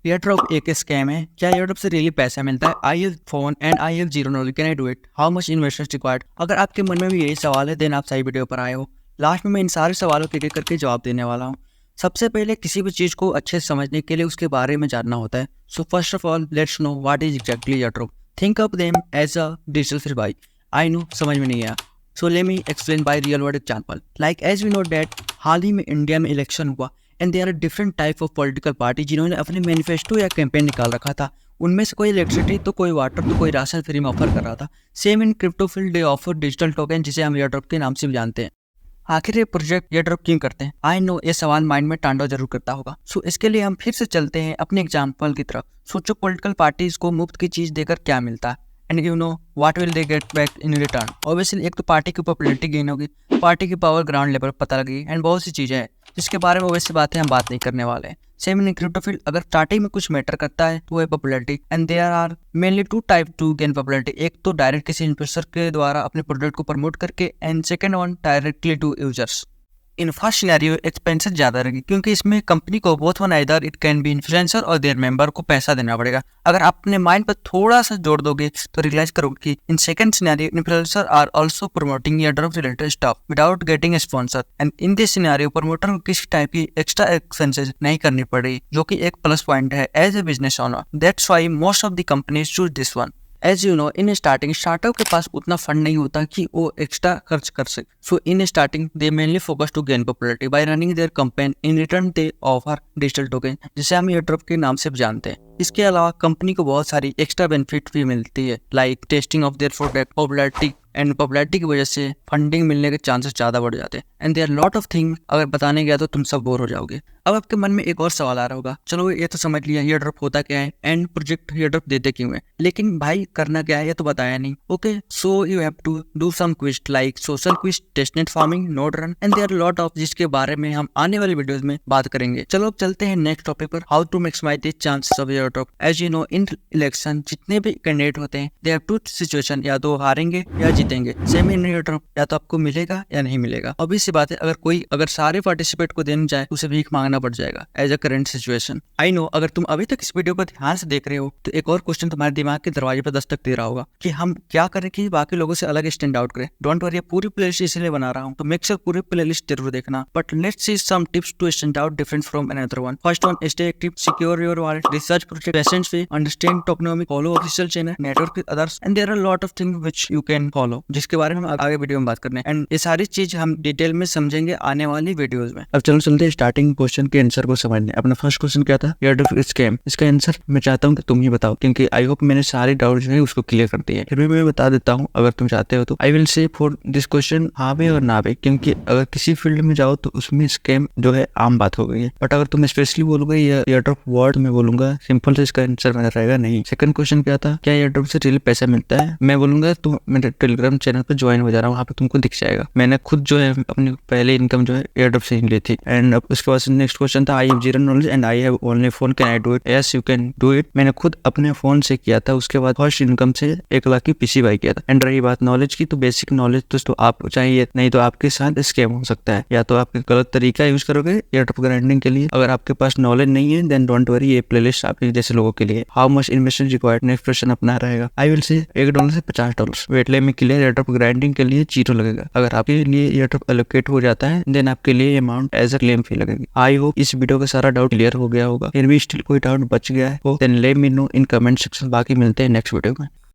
Air drop एक scam है। क्या एयर ड्रॉप से रियली पैसा मिलता है? I have phone and I have zero knowledge, can I do it? How much investment required? अगर आपके मन में भी यही सवाल है देन आप सही वीडियो पर आए हो। लास्ट में मैं इन सारे सवालों के एक करके जवाब देने वाला हूँ। सबसे पहले किसी भी चीज़ को अच्छे से समझने के लिए उसके बारे में जानना होता है। So first of all let's know what is exactly air drop. Think of them as a digital freebie. I know समझ में नहीं आया, so let me explain by real world example. Like as we know that हाल ही में India में election हुआ and there are different type of political party जिन्होंने अपने मैनिफेस्टो या कैंपेन निकाल रखा था। उनमें से कोई इलेक्ट्रिसिटी तो कोई वाटर तो कोई राशन फ्री में ऑफर कर रहा था। Same in crypto field they offer digital token जिसे हम एयर ड्रॉप के नाम से भी जानते हैं। आखिर ये प्रोजेक्ट एयर ड्रॉप क्यों करते हैं? आई नो ये सवाल माइंड में तांडव जरूर करता होगा। सो इसके लिए हम फिर से चलते हैं अपने एग्जाम्पल की तरफ। सोचो पॉलिटिकल पार्टीज को मुफ्त की चीज देकर क्या मिलता है and you know what will they get back in return. Obviously एक तो पार्टी की पॉपुलैरिटी गेन होगी, पार्टी की पावर ग्राउंड लेवल पर पता लगेगी एंड बहुत सी चीजें हैं जिसके बारे में वैसी बातें हम बात नहीं करने वाले हैं। सेम इन क्रिप्टो फील्ड अगर स्टार्टिंग में कुछ मैटर करता है तो वो है popularity and there are mainly two type to gain popularity. एक तो डायरेक्ट किसी इन्फ्लुएंसर के द्वारा अपने प्रोडक्ट को प्रमोट करके and second one directly to users. In first scenario expenses ज्यादा रहेगी क्योंकि इसमें कंपनी को both one either it can be influencer और देयर मेंबर को पैसा देना पड़ेगा। अगर आप अपने माइंड पर थोड़ा सा जोड़ दोगे तो रियलाइज करोगे कि in second scenario influencer are also promoting air drop related stuff without getting sponsor and in this scenario promoter को किसी टाइप की एक्स्ट्रा एक्सपेंसेस नहीं करनी पड़ेगी, जो कि एक प्लस पॉइंट है as a business owner. That's why most of the companies choose this one. As you know in starting startup के पास उतना फंड नहीं होता कि वो एक्स्ट्रा खर्च कर सके। So in starting they mainly focus to gain popularity by running their campaign. In return they offer digital token जिसे हम एयर ड्रॉप के नाम से जानते हैं। इसके अलावा कंपनी को बहुत सारी एक्स्ट्रा बेनिफिट भी मिलती है like testing of their product, popularity and popularity की वजह से फंडिंग मिलने के चांसेस ज़्यादा बढ़ जाते हैं and there lot of thing. अगर बताने गया तो तुम सब बोर हो जाओगे। अब आपके मन में एक और सवाल आ रहा होगा, चलो ये तो समझ लिया एयर ड्रॉप होता क्या है एंड प्रोजेक्ट एयर ड्रॉप देते क्यों है, लेकिन भाई करना क्या है ये तो बताया नहीं। Okay so you have to do some quiz like social quiz, testnet farming, node run and there lot of जिसके बारे में हम आने वाली वीडियोस में बात करेंगे। चलो अब चलते हैं नेक्स्ट टॉपिक पर, how to maximise the chances of air drop. As you know in election जितने भी कैंडिडेट होते हैं दे हैव टू सिचुएशन, या तो हारेंगे या जीतेंगे। सेम इन एयर ड्रॉप या तो आपको मिलेगा या नहीं मिलेगा। अभी सी बात है अगर सारे पार्टिसिपेट को देने जाए उसे भीख मांगना पड़ जाएगा as a current situation. I know अगर तुम अभी तक इस वीडियो को ध्यान से देख रहे हो तो एक और क्वेश्चन तुम्हारे दिमाग के दरवाजे पर दस्तक दे रहा होगा कि हम क्या करें कि बाकी लोगों से अलग स्टैंड आउट करें। डोंट वरी, पूरी प्लेलिस्ट इसलिए बना रहा हूँ तो मेक श्योर पूरी प्लेलिस्ट जरूर देखना। But let's see some tips to stand out different from another one. First one, stay active, secure your wallet, research project, patience way, understand tokenomy, follow official channel, network with others and there are lot of things which you can follow, जिसके बारे में हम आगे video में बात करने हैं and ये सारी चीज हम डिटेल में समझेंगे आने वाली वीडियोस में। अब चलो चलते हैं स्टार्टिंग क्वेश्चन के आंसर को समझने। अपना फर्स्ट क्वेश्चन क्या था? Air drop scam. इसका आंसर मैं चाहता हूँ कि तुम ही बताओ क्योंकि आई होप मैंने सारे डाउट जो है उसको क्लियर कर दिए। फिर भी मैं बता देता हूँ अगर तुम चाहते हो तो। I will say for this question हाँ भी और ना भी, क्योंकि अगर किसी फील्ड में जाओ तो उसमें स्कैम जो है आम बात हो गई है। बट अगर तुम स्पेशली बोलोगे एयर ड्रॉप वर्ड में बोलूंगा सिंपल से इसका आंसर बना रहेगा नहीं। सेकंड क्वेश्चन क्या था? क्या एयर ड्रॉप से रियल पैसा मिलता है? मैं बोलूंगा तुम मेरे टेलीग्राम चैनल पर ज्वाइन हो जा रहा हूँ, वहाँ पे तुमको दिख जाएगा। मैंने खुद जो है अपनी पहले इनकम जो है एयर ड्रॉप से ही ली थी। एंड अब उसके बाद नेक्स्ट क्वेश्चन था I have zero knowledge and I have only phone, can I do it? Yes you can do it. मैंने खुद अपने फोन से किया था, उसके बाद फर्स्ट इनकम से 1 लाख की पीसी बाई किया था। एंड रही बात नॉलेज की, तो बेसिक नॉलेज तो आप चाहिए, नहीं तो आपके साथ स्कैम हो सकता है। या तो आप गलत तरीका यूज करोगे एयर ड्रॉप ग्राइंडिंग के लिए। अगर आपके पास नॉलेज नहीं है देन डोंट वरी, ये प्लेलिस्ट आपके जैसे लोगों के लिए। How much investment required? Next question अपना रहेगा आई विल से $1 से $50। वेट ले में क्लियर, एयर ड्रॉप ग्राइंडिंग के लिए 0 लगेगा। अगर आपके लिए एयर ड्रॉप एलोकेट हो जाता है देन आपके लिए अमाउंट एज अ क्लेम फी लगेगी। आई होप इस वीडियो का सारा डाउट क्लियर हो गया होगा। फिर भी स्टिल कोई डाउट बच गया है then let me know in comment section. बाकी मिलते हैं नेक्स्ट वीडियो में।